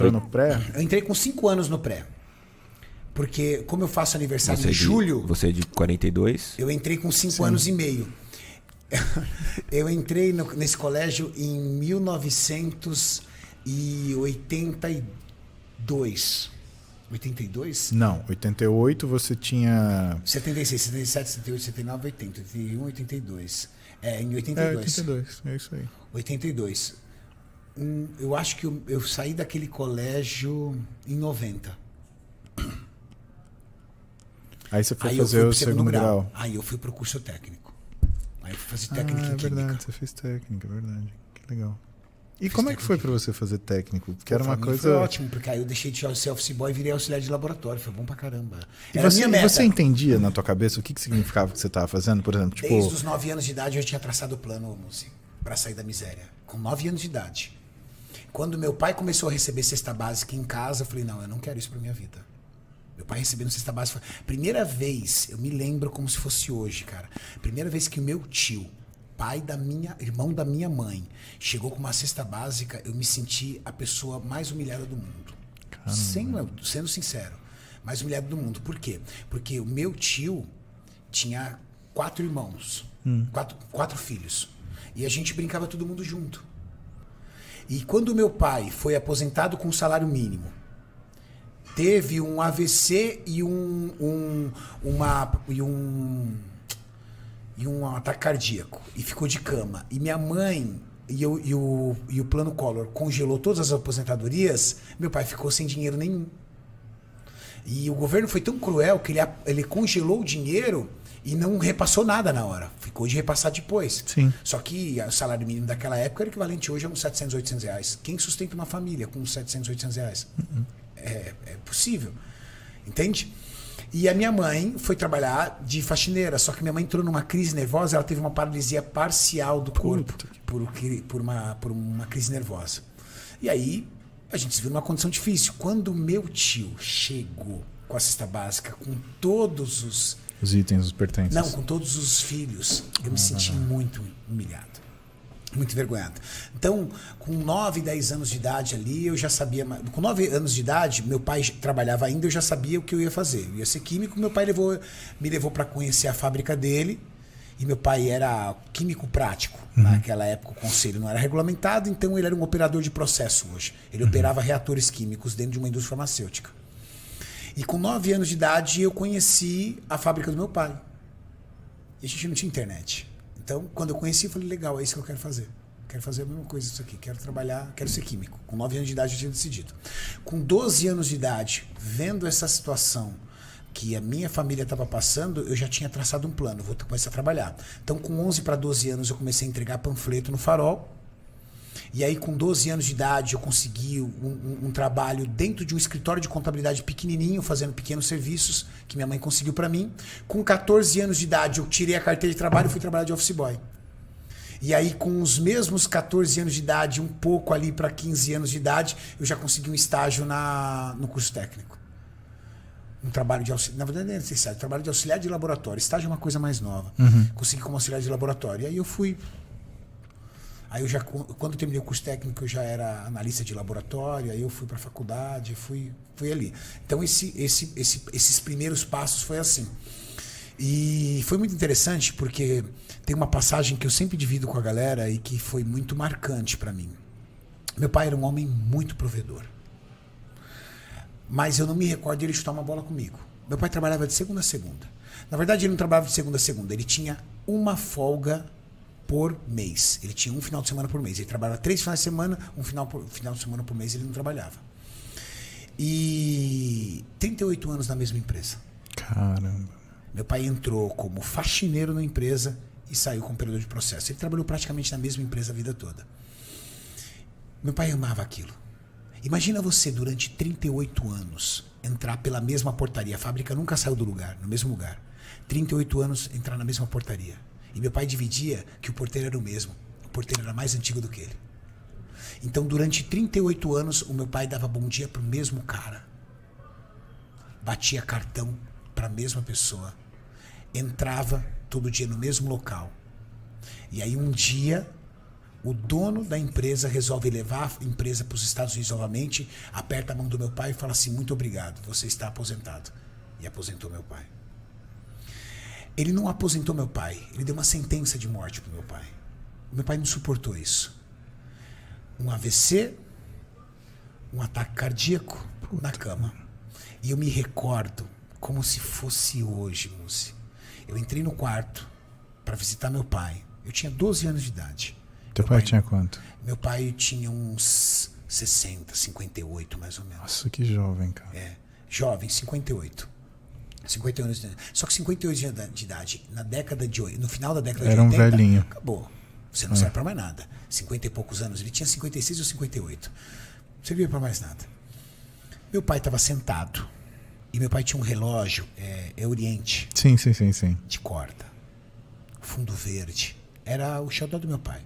entrou no pré? Eu entrei com 5 anos no pré. Porque, como eu faço aniversário em julho... Você é de 42? Eu entrei com 5 anos e meio. Eu entrei nesse colégio em 1982. 82? Não, 88 você tinha... 76, 77, 78, 79, 80, 81, 82. Em 82. 82, é isso aí. 82. Eu acho que eu saí daquele colégio em 90. Aí você foi fazer o segundo grau. Aí eu fui pro curso técnico. Aí eu fui fazer técnica em química. É verdade, você fez técnica, é verdade. Que legal. E como é que foi para você fazer técnico? Porque era uma coisa... Foi ótimo, porque aí eu deixei de ser office boy e virei auxiliar de laboratório. Foi bom pra caramba. E você entendia na tua cabeça o que significava o que você estava fazendo? Por exemplo, tipo... Desde os 9 anos de idade eu já tinha traçado o plano para sair da miséria. Com 9 anos de idade. Quando meu pai começou a receber cesta básica em casa, eu falei, não, eu não quero isso pra minha vida. Meu pai recebendo cesta básica. Primeira vez, eu me lembro como se fosse hoje, cara. Primeira vez que o meu tio, irmão da minha mãe, chegou com uma cesta básica, eu me senti a pessoa mais humilhada do mundo. Sendo sincero, mais humilhada do mundo. Por quê? Porque o meu tio tinha 4 irmãos, 4 filhos. E a gente brincava todo mundo junto. E quando o meu pai foi aposentado com salário mínimo, teve um AVC e um ataque cardíaco e ficou de cama. E minha mãe e o plano Collor congelou todas as aposentadorias, meu pai ficou sem dinheiro nenhum. E o governo foi tão cruel que ele congelou o dinheiro e não repassou nada na hora. Ficou de repassar depois. Sim. Só que o salário mínimo daquela época era equivalente hoje a uns 700, 800 reais. Quem sustenta uma família com uns 700, 800 reais? É possível. Entende? E a minha mãe foi trabalhar de faxineira, só que minha mãe entrou numa crise nervosa, ela teve uma paralisia parcial do corpo por uma crise nervosa. E aí a gente se viu numa condição difícil. Quando meu tio chegou com a cesta básica, com todos os itens, os pertences. Não, com todos os filhos, eu me senti muito humilhado. Muito envergonhado. Então, com 9, 10 anos de idade ali, eu já sabia... Com 9 anos de idade, meu pai trabalhava ainda, eu já sabia o que eu ia fazer. Eu ia ser químico, meu pai me levou para conhecer a fábrica dele, e meu pai era químico prático. Naquela época o conselho não era regulamentado, então ele era um operador de processo hoje. Ele operava reatores químicos dentro de uma indústria farmacêutica. E com 9 anos de idade, eu conheci a fábrica do meu pai. E a gente não tinha internet. Então, quando eu conheci, eu falei, legal, é isso que eu quero fazer. Quero fazer a mesma coisa isso aqui. Quero trabalhar, quero ser químico. Com 9 anos de idade, eu tinha decidido. Com 12 anos de idade, vendo essa situação que a minha família estava passando, eu já tinha traçado um plano. Vou começar a trabalhar. Então, com 11 para 12 anos, eu comecei a entregar panfleto no Farol. E aí, com 12 anos de idade, eu consegui um trabalho dentro de um escritório de contabilidade pequenininho, fazendo pequenos serviços que minha mãe conseguiu para mim. Com 14 anos de idade, eu tirei a carteira de trabalho e fui trabalhar de office boy. E aí, com os mesmos 14 anos de idade, um pouco ali para 15 anos de idade, eu já consegui um estágio no curso técnico. Um trabalho de auxiliar, na verdade não é necessário, trabalho de auxiliar de laboratório. Estágio é uma coisa mais nova. Consegui como auxiliar de laboratório. E aí eu fui... Aí quando eu terminei o curso técnico, eu já era analista de laboratório, aí eu fui para a faculdade, fui ali. Então esses primeiros passos foi assim. E foi muito interessante porque tem uma passagem que eu sempre divido com a galera e que foi muito marcante para mim. Meu pai era um homem muito provedor. Mas eu não me recordo de ele chutar uma bola comigo. Meu pai trabalhava de segunda a segunda. Na verdade, ele não trabalhava de segunda a segunda, ele tinha uma folga por mês. Ele tinha um final de semana por mês. Ele trabalhava 3 finais de semana, um final de semana por mês ele não trabalhava. E 38 anos na mesma empresa. Caramba. Meu pai entrou como faxineiro na empresa e saiu como operador de processo. Ele trabalhou praticamente na mesma empresa a vida toda. Meu pai amava aquilo. Imagina você, durante 38 aanos, entrar pela mesma portaria. A fábrica nunca saiu do lugar, no mesmo lugar. 38 anos, entrar na mesma portaria. E meu pai dividia que o porteiro era o mesmo. O porteiro era mais antigo do que ele. Então, durante 38 anos, o meu pai dava bom dia para o mesmo cara. Batia cartão para a mesma pessoa. Entrava todo dia no mesmo local. E aí, um dia, O dono da empresa resolve levar a empresa para os Estados Unidos novamente, aperta a mão do meu pai e fala assim, muito obrigado, você está aposentado. E aposentou meu pai. Ele não aposentou meu pai, ele deu uma sentença de morte para meu pai. Meu pai não suportou isso. Um AVC, um ataque cardíaco na cama. E eu me recordo como se fosse hoje, Mussi. Eu entrei no quarto para visitar meu pai. Eu tinha 12 anos de idade. Teu pai tinha quanto? Meu pai tinha uns 60, 58 mais ou menos. Nossa, que jovem, cara. Jovem, 58. 51 anos de idade. Só que 58 anos de idade, no final da década de 80, era um velhinho. Acabou. Você não serve para mais nada. 50 e poucos anos. Ele tinha 56 ou 58. Não servia para mais nada. Meu pai estava sentado. E meu pai tinha um relógio, Oriente. Sim. De corda. Fundo verde. Era o xodó do meu pai.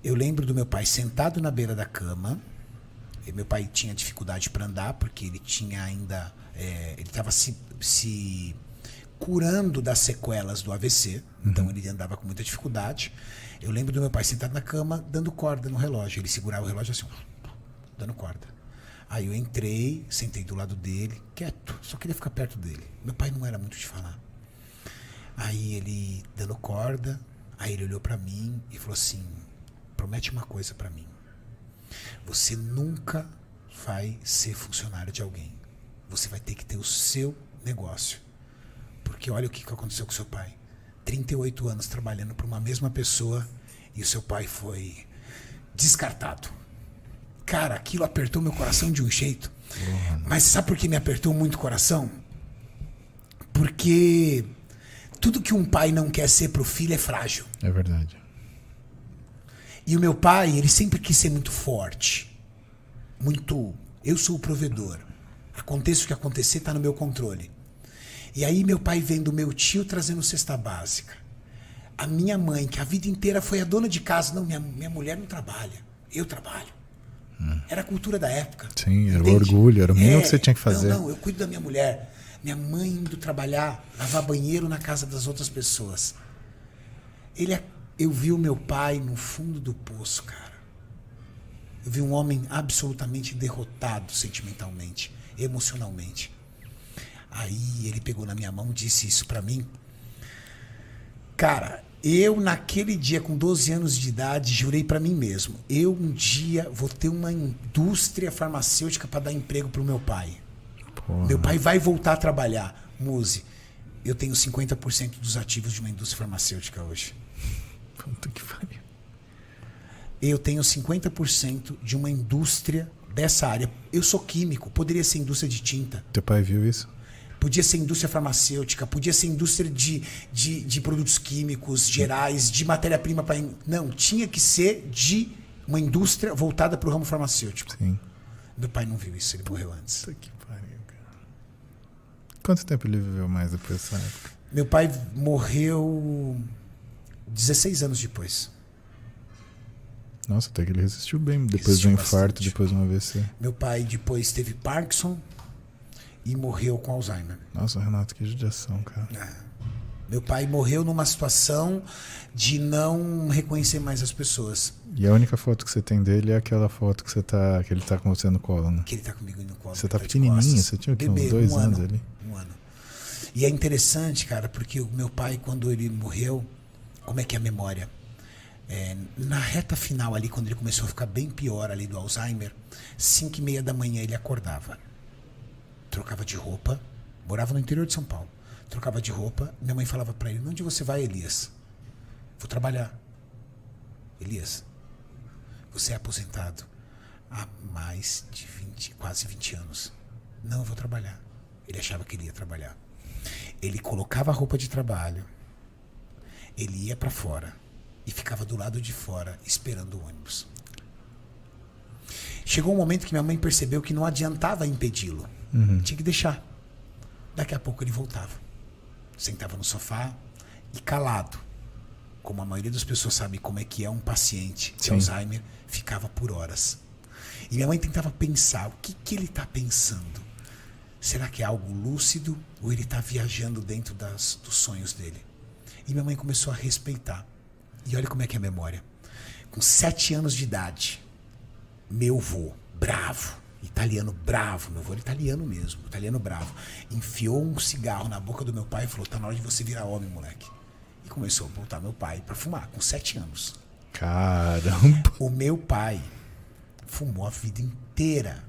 Eu lembro do meu pai sentado na beira da cama. E meu pai tinha dificuldade para andar, porque ele tinha ainda... ele estava se curando das sequelas do AVC. Então ele andava com muita dificuldade. Eu lembro do meu pai sentado na cama, dando corda no relógio. Ele segurava o relógio assim, dando corda. Aí eu entrei, sentei do lado dele, quieto, só queria ficar perto dele. Meu pai não era muito de falar. Aí ele dando corda, aí ele olhou pra mim e falou assim, promete uma coisa pra mim. Você nunca vai ser funcionário de alguém. Você vai ter que ter o seu negócio. Porque olha o que aconteceu com seu pai. 38 anos trabalhando para uma mesma pessoa e o seu pai foi descartado. Cara, aquilo apertou meu coração de um jeito. Mas sabe por que me apertou muito o coração? Porque tudo que um pai não quer ser pro filho é frágil. É verdade. E o meu pai, ele sempre quis ser muito forte. Muito... Eu sou o provedor. Aconteça o que acontecer, tá no meu controle. E aí meu pai vendo meu tio trazendo cesta básica. A minha mãe, que a vida inteira foi a dona de casa. Não, minha mulher não trabalha. Eu trabalho. Era a cultura da época. Sim, era o orgulho, era o mínimo que você tinha que fazer. Não, eu cuido da minha mulher. Minha mãe indo trabalhar, lavar banheiro na casa das outras pessoas. Eu vi o meu pai no fundo do poço, cara. Eu vi um homem absolutamente derrotado sentimentalmente, emocionalmente. Aí ele pegou na minha mão e disse isso pra mim. Cara, eu naquele dia com 12 anos de idade jurei pra mim mesmo. Eu um dia vou ter uma indústria farmacêutica pra dar emprego pro meu pai. Porra. Meu pai vai voltar a trabalhar. Muzi, eu tenho 50% dos ativos de uma indústria farmacêutica hoje. Puta que pariu. Eu tenho 50% de uma indústria dessa área. Eu sou químico, poderia ser indústria de tinta. Teu pai viu isso? Podia ser indústria farmacêutica, podia ser indústria de produtos químicos gerais, de matéria-prima para... Não, tinha que ser de uma indústria voltada para o ramo farmacêutico. Sim. Meu pai não viu isso, ele morreu antes. Puta que pariu, cara. Quanto tempo ele viveu mais depois dessa época? Meu pai morreu 16 anos depois. Nossa, até que ele resistiu bem. Depois de um infarto, depois de um AVC. Meu pai depois teve Parkinson e morreu com Alzheimer. Nossa, Renato, que judiação, cara. Meu pai morreu numa situação de não reconhecer mais as pessoas. E a única foto que você tem dele é aquela foto que ele tá com você no colo, né? Que ele tá comigo no colo. Você tá pequenininho, você tinha o quê? Uns 2 anos ali? Um ano. E é interessante, cara, porque o meu pai, quando ele morreu, como é que é a memória? Na reta final ali, quando ele começou a ficar bem pior ali do Alzheimer, 5:30 da manhã ele acordava. Trocava de roupa, morava no interior de São Paulo. Trocava de roupa, minha mãe falava pra ele, onde você vai, Elias? Vou trabalhar. Elias, você é aposentado há mais de quase 20 anos. Não, eu vou trabalhar. Ele achava que ele ia trabalhar. Ele colocava a roupa de trabalho, ele ia pra fora e ficava do lado de fora esperando o ônibus. Chegou um momento que minha mãe percebeu que não adiantava impedi-lo. Tinha que deixar. Daqui a pouco ele voltava. Sentava no sofá e calado, como a maioria das pessoas sabe como é que é um paciente de Alzheimer, ficava por horas. E minha mãe tentava pensar, o que ele está pensando? Será que é algo lúcido ou ele está viajando dentro dos sonhos dele? E minha mãe começou a respeitar. E olha como é que é a memória. com 7 anos de idade, meu vô, bravo, italiano bravo, meu vô era italiano mesmo, italiano bravo, enfiou um cigarro na boca do meu pai e falou: tá na hora de você virar homem, moleque. E começou a botar meu pai pra fumar, com 7 anos. Caramba. O meu pai fumou a vida inteira.